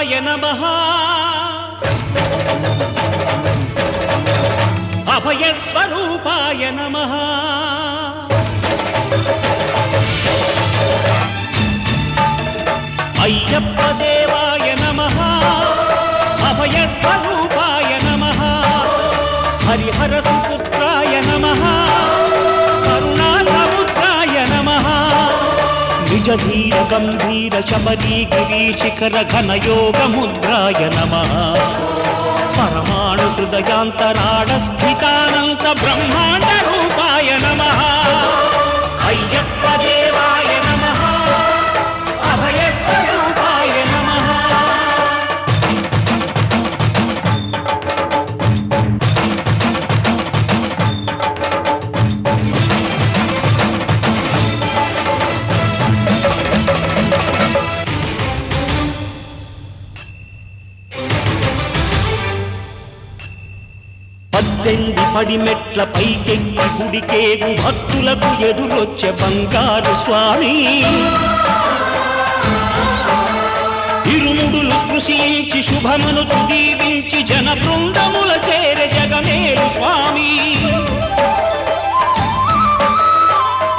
శివాయ నమః అభయ స్వరూపాయ నమః అయ్యప్ప దేవాయ నమః అభయ స్వరూపాయ నమః హరిహర సుపుత్రాయ నమః కరుణా సముద్రాయ నమః నిజ ధీర గంభీర శబరీ గిరీశిఖర ఘనయోగ ముద్రాయ నమః పరమాణు హృదయాంతరాడ స్థితానంత బ్రహ్మాండ రూపాయ నమః అయ్యప్ప దేవాయ నమః అభయ స్వరూపాయ నమః పద్దెంది పడిమెట్ల పైకెక్కి గుడికేగు భక్తులకు ఎదురొచ్చే బంగారు స్వామి ఇరుముడులు స్పృశించి శుభమును దీవించి జన బృందముల చేరే జగమేలు స్వామి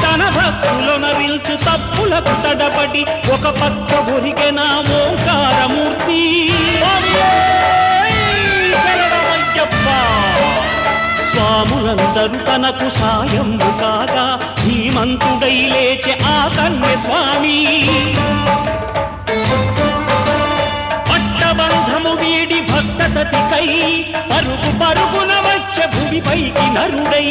తన భక్తులను విల్చు తప్పులకు తడబడి ఒక పక్క ఒరిగెన ఓంకారమూర్తి స్వాములందరూ తనకు సాయము కాగా ధీమంతుడై లేచే ఆ కన్య స్వామి పట్టబంధము వీడి భక్తతతికై పరుగు పరుగున వచ్చే భూమిపైకి నరుడై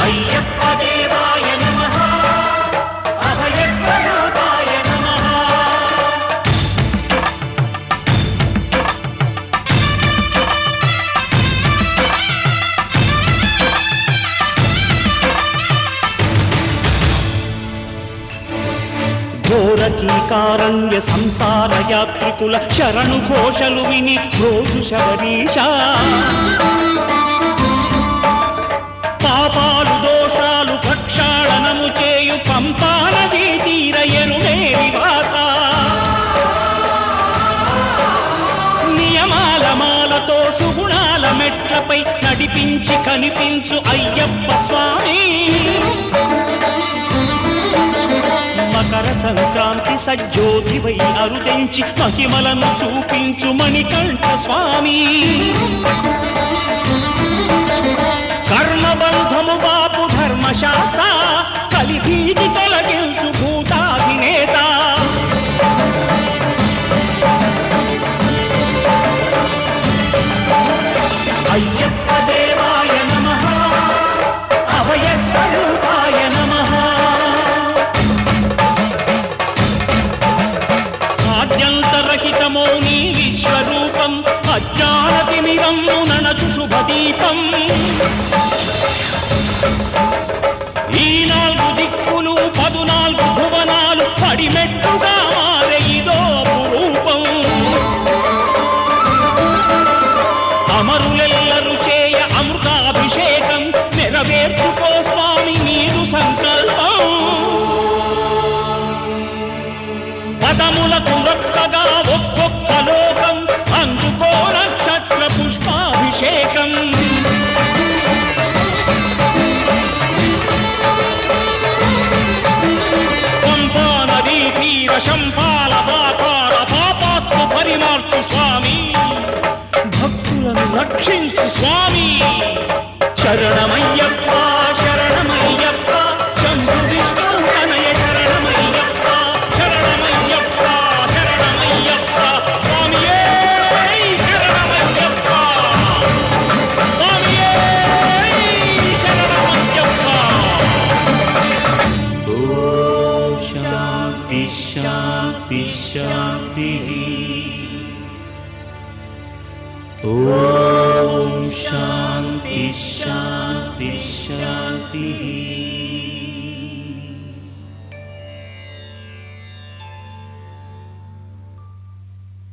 అయ్యప్ప దేవాయ నమః అభయ స్వరూపాయ నమః ఘోరకీకారణ్య సంసార యాత్రికుల శరణు ఘోషలు విని రోజు శబరీష పాపాలు దోషాలు ప్రక్షాళనము చేయు పంపానదీ తీరయనునే నివాస నియమాల మాలతో సుగుణాల మెట్లపై నడిపించి కనిపించు అయ్యప్ప స్వామి మకర సంక్రాంతి సజ్జోతివై అరుదించి మహిమలను చూపించు మణికంఠ స్వామి కర్మబంధము బాపు ధర్మశాస్త్ర కలిభీతి తొలగించు భూతాధినేత అయ్యప్ప దేవాయ నమః అభయ స్వరూపాయ నమః ఆద్యంతరహితమో నీ విశ్వరూపం అజ్ఞానతిమిరము ననచు శుభదీపం ఈ 4 దిక్కులు 14 భువనాలు పడిమెట్టుగా మారే ఇదో రూపం అమరులెల్లరు చేయ అమృతాభిషేకం నెరవేర్చుకో స్వామి నీరు సంకల్పం పదములకు రొక్కగా ఒక్కొక్క లోకం అందుకో నక్షత్ర పుష్పాభిషేకం పంపా నదీ తీర శంపాల దాకార పాపాత్మ పరిమార్చు స్వామి భక్తులను రక్షించు స్వామి శరణమయ్యప్ప శరణమయ్యప్ప శంభు విష్ణు తనయ శరణమయ్యప్ప శరణమయ్యప్ప శరణమయ్యప్ప స్వామియే శరణమయ్యప్ప స్వామియే శరణమయ్యప్ప ఓం శాంతి శాంతి శాంతి ఓం